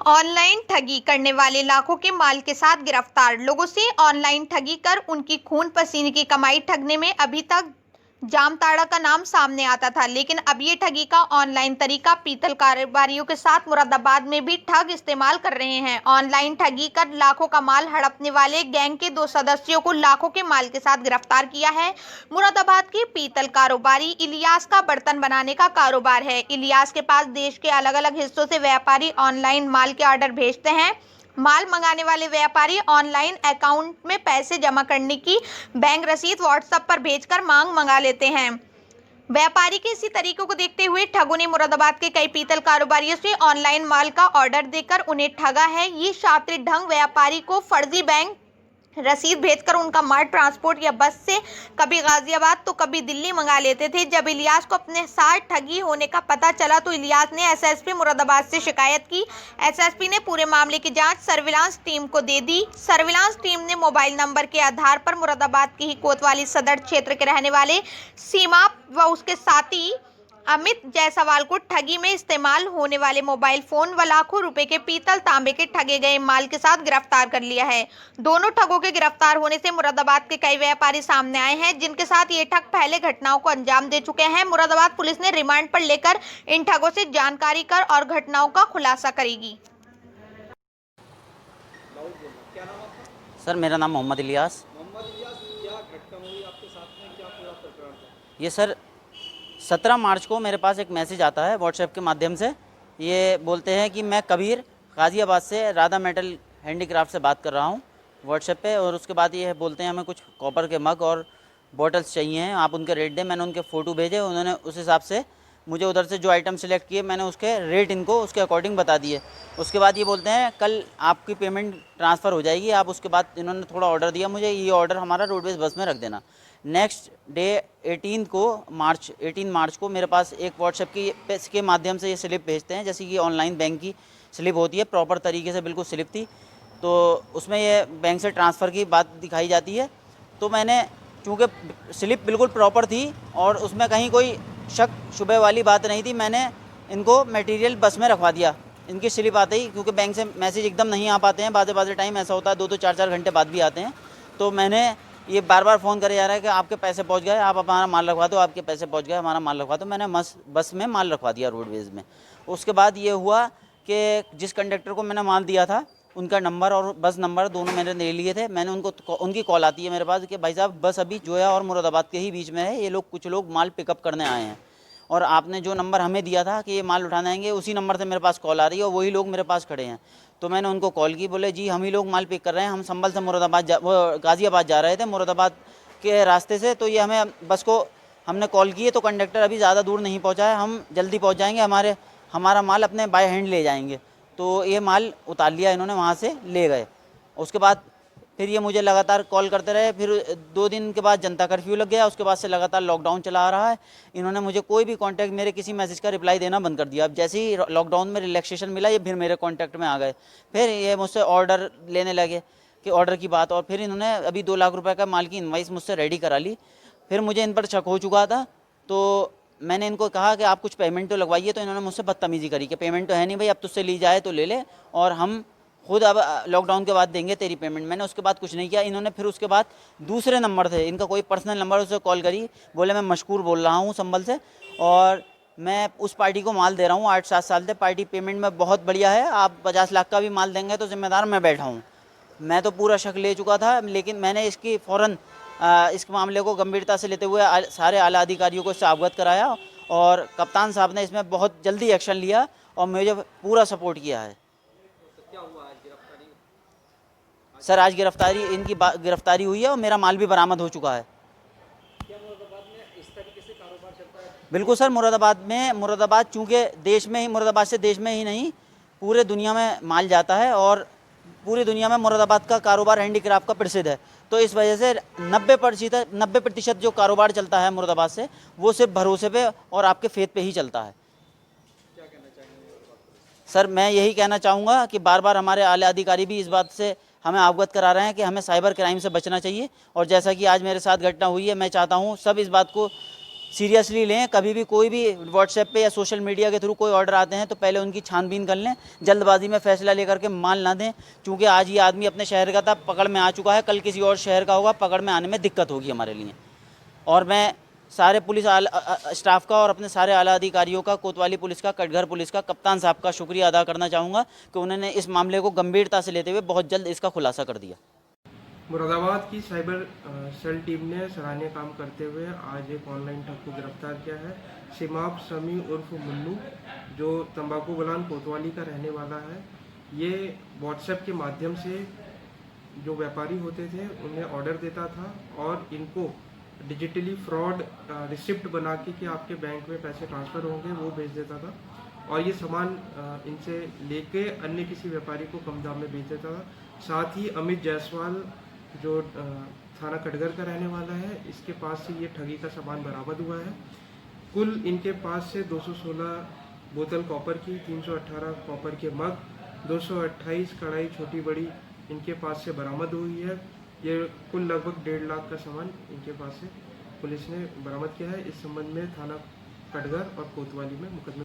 Online ठगी करने वाले लाखों के माल के साथ गिरफ्तार। लोगों से ऑनलाइन ठगी कर उनकी खून पसीने की कमाई ठगने में अभी तक जामताड़ा का नाम सामने आता था, लेकिन अब ये ठगी का ऑनलाइन तरीका पीतल कारोबारियों के साथ मुरादाबाद में भी ठग इस्तेमाल कर रहे हैं। ऑनलाइन ठगी कर लाखों का माल हड़पने वाले गैंग के 2 सदस्यों को लाखों के माल के साथ गिरफ्तार किया है। मुरादाबाद के पीतल कारोबारी इलियास का बर्तन बनाने का कारोबार है। इलियास के पास देश के अलग अलग हिस्सों से व्यापारी ऑनलाइन माल के ऑर्डर भेजते हैं। माल मंगाने वाले व्यापारी ऑनलाइन अकाउंट में पैसे जमा करने की बैंक रसीद व्हाट्सएप पर भेजकर मांग मंगा लेते हैं। व्यापारी के इसी तरीके को देखते हुए ठगों ने मुरादाबाद के कई पीतल कारोबारियों से ऑनलाइन माल का ऑर्डर देकर उन्हें ठगा है। ये शातिर ढंग व्यापारी को फर्जी बैंक रसीद भेजकर उनका माल ट्रांसपोर्ट या बस से कभी गाजियाबाद तो कभी दिल्ली मंगा लेते थे। जब इलियास को अपने साथ ठगी होने का पता चला तो इलियास ने एसएसपी मुरादाबाद से शिकायत की। एसएसपी ने पूरे मामले की जांच सर्विलांस टीम को दे दी। सर्विलांस टीम ने मोबाइल नंबर के आधार पर मुरादाबाद के ही कोतवाली सदर क्षेत्र के रहने वाले सीमा व उसके साथी अमित जायसवाल को ठगी में इस्तेमाल होने वाले मोबाइल फोन व लाखों रुपए के पीतल तांबे के ठगे गए माल के साथ गिरफ्तार कर लिया है। दोनों ठगों के गिरफ्तार होने से मुरादाबाद के कई व्यापारी सामने आए हैं, जिनके साथ ये ठग पहले घटनाओं को अंजाम दे चुके हैं। मुरादाबाद पुलिस ने रिमांड पर लेकर इन ठगों से जानकारी कर और घटनाओं का खुलासा करेगी। सर, मेरा नाम मोहम्मद इलियास। क्या घटना हुई आपके साथ में, क्या पूरा प्रकरण था? ये सर 17 मार्च को मेरे पास एक मैसेज आता है व्हाट्सएप के माध्यम से। ये बोलते हैं कि मैं कबीर गाज़ियाबाद से राधा मेटल हैंडीक्राफ्ट से बात कर रहा हूँ व्हाट्सएप पे, और उसके बाद ये बोलते हैं हमें कुछ कॉपर के मग और बॉटल्स चाहिए हैं, आप उनके रेट दें। मैंने उनके फ़ोटो भेजे, उन्होंने उस हिसाब से मुझे उधर से जो आइटम सेलेक्ट किए मैंने उसके रेट इनको उसके अकॉर्डिंग बता दिए। उसके बाद ये बोलते हैं कल आपकी पेमेंट ट्रांसफ़र हो जाएगी। आप उसके बाद इन्होंने थोड़ा ऑर्डर दिया मुझे, ये ऑर्डर हमारा रोडवेज बस में रख देना। नेक्स्ट डे 18 मार्च को मेरे पास एक व्हाट्सएप के माध्यम से ये स्लिप भेजते हैं, जैसे कि ऑनलाइन बैंक की स्लिप होती है, प्रॉपर तरीके से बिल्कुल स्लिप थी। तो उसमें ये बैंक से ट्रांसफ़र की बात दिखाई जाती है। तो मैंने चूँकि स्लिप बिल्कुल प्रॉपर थी और उसमें कहीं कोई शक शुबह वाली बात नहीं थी, मैंने इनको मटेरियल बस में रखवा दिया इनकी स्लिप आते ही, क्योंकि बैंक से मैसेज एकदम नहीं आ पाते हैं, बाज़े टाइम ऐसा होता है 2-2 4-4 घंटे बाद भी आते हैं। तो मैंने ये बार बार फ़ोन करे जा रहा है कि आपके पैसे पहुंच गए, आप हमारा माल रखवा दो, आपके पैसे पहुंच गए, हमारा माल रखवा दो। मैंने बस में माल रखवा दिया रोडवेज़ में। उसके बाद ये हुआ कि जिस कंडक्टर को मैंने माल दिया था उनका नंबर और बस नंबर दोनों मैंने ले लिए थे। मैंने उनकी कॉल आती है मेरे पास कि भाई साहब बस अभी जोया और मुरादाबाद के ही बीच में है, ये कुछ लोग माल पिकअप करने आए हैं और आपने जो नंबर हमें दिया था कि ये माल उठाने आएंगे, उसी नंबर से मेरे पास कॉल आ रही है और वही लोग मेरे पास खड़े हैं। तो मैंने उनको कॉल की, बोले जी हम ही लोग माल पिक कर रहे हैं, हम संभल से गाज़ियाबाद जा रहे थे मुरादाबाद के रास्ते से। तो ये हमें बस को हमने कॉल की है तो कंडक्टर अभी ज़्यादा दूर नहीं पहुँचा है, हम जल्दी पहुँच जाएंगे, हमारा माल अपने बाय हैंड ले जाएंगे। तो ये माल उतार लिया इन्होंने, वहाँ से ले गए। उसके बाद फिर ये मुझे लगातार कॉल करते रहे। फिर 2 दिन के बाद जनता कर्फ्यू लग गया, उसके बाद से लगातार लॉकडाउन चला आ रहा है। इन्होंने मुझे कोई भी कांटेक्ट, मेरे किसी मैसेज का रिप्लाई देना बंद कर दिया। अब जैसे ही लॉकडाउन में रिलैक्सेशन मिला ये फिर मेरे कांटेक्ट में आ गए। फिर ये मुझसे ऑर्डर लेने लगे कि ऑर्डर की बात, और फिर इन्होंने अभी 2 लाख रुपये का माल की इन्वाइस मुझसे रेडी करा ली। फिर मुझे इन पर शक हो चुका था, तो मैंने इनको कहा कि आप कुछ पेमेंट तो लगवाइए। तो इन्होंने मुझसे बदतमीज़ी करी कि पेमेंट तो है नहीं भाई, अब तुझसे ली जाए तो ले ले और हम खुद अब लॉकडाउन के बाद देंगे तेरी पेमेंट। मैंने उसके बाद कुछ नहीं किया। इन्होंने फिर उसके बाद दूसरे नंबर थे, इनका कोई पर्सनल नंबर, उससे कॉल करी, बोले मैं मशकूर बोल रहा हूँ संभल से और मैं उस पार्टी को माल दे रहा हूँ 8-7 साल से, पार्टी पेमेंट में बहुत बढ़िया है, आप 50 लाख का भी माल देंगे तो जिम्मेदार मैं बैठा हूँ। मैं तो पूरा शक ले चुका था, लेकिन मैंने इसकी फ़ौरन इस मामले को गंभीरता से लेते हुए सारे आला अधिकारियों को इससे अवगत कराया और कप्तान साहब ने इसमें बहुत जल्दी एक्शन लिया और मुझे पूरा सपोर्ट किया है। तो क्या हुआ आज गिरफ्तारी? सर आज इनकी गिरफ्तारी हुई है और मेरा माल भी बरामद हो चुका है। क्या मुरादाबाद में इस तरीके से कारोबार चलता है? बिल्कुल सर, मुरादाबाद चूँकि देश में ही, मुरादाबाद से देश में ही नहीं पूरे दुनिया में माल जाता है और पूरी दुनिया में मुरादाबाद का कारोबार हैंडीक्राफ्ट का प्रसिद्ध है। तो इस वजह से 90% जो कारोबार चलता है मुरादाबाद से वो सिर्फ भरोसे पे और आपके फेथ पे ही चलता है। क्या कहना चाहेंगे? सर मैं यही कहना चाहूँगा कि बार बार हमारे आला अधिकारी भी इस बात से हमें अवगत करा रहे हैं कि हमें साइबर क्राइम से बचना चाहिए, और जैसा कि आज मेरे साथ घटना हुई है, मैं चाहता हूँ सब इस बात को सीरियसली लें। कभी भी कोई भी व्हाट्सएप पे या सोशल मीडिया के थ्रू कोई ऑर्डर आते हैं तो पहले उनकी छानबीन कर लें, जल्दबाजी में फैसला लेकर के माल ना दें, क्योंकि आज ये आदमी अपने शहर का था, पकड़ में आ चुका है, कल किसी और शहर का होगा, पकड़ में आने में दिक्कत होगी हमारे लिए। और मैं सारे पुलिस स्टाफ का और अपने सारे आला अधिकारियों का, कोतवाली पुलिस का, कटघर पुलिस का, कप्तान साहब का शुक्रिया अदा करना चाहूँगा कि उन्होंने इस मामले को गंभीरता से लेते हुए बहुत जल्द इसका खुलासा कर दिया। मुरादाबाद की साइबर सेल टीम ने सराहनीय काम करते हुए आज एक ऑनलाइन ठग को गिरफ्तार किया है। सिमाब समी उर्फ मुन्नू, जो तंबाकू बलान कोतवाली का रहने वाला है, ये व्हाट्सएप के माध्यम से जो व्यापारी होते थे उन्हें ऑर्डर देता था और इनको डिजिटली फ्रॉड रिसिप्ट बना के कि आपके बैंक में पैसे ट्रांसफ़र होंगे वो भेज देता था और ये सामान इनसे लेके अन्य किसी व्यापारी को कम दाम में बेच देता था। साथ ही अमित जायसवाल, जो थाना कटघर का रहने वाला है, इसके पास से ये ठगी का सामान बरामद हुआ है। कुल इनके पास से 216 बोतल कॉपर की, 318 कॉपर के मग, 228 कढ़ाई छोटी बड़ी इनके पास से बरामद हुई है। ये कुल लगभग 1.5 लाख का सामान इनके पास से पुलिस ने बरामद किया है। इस संबंध में थाना कटघर और कोतवाली में मुकदमे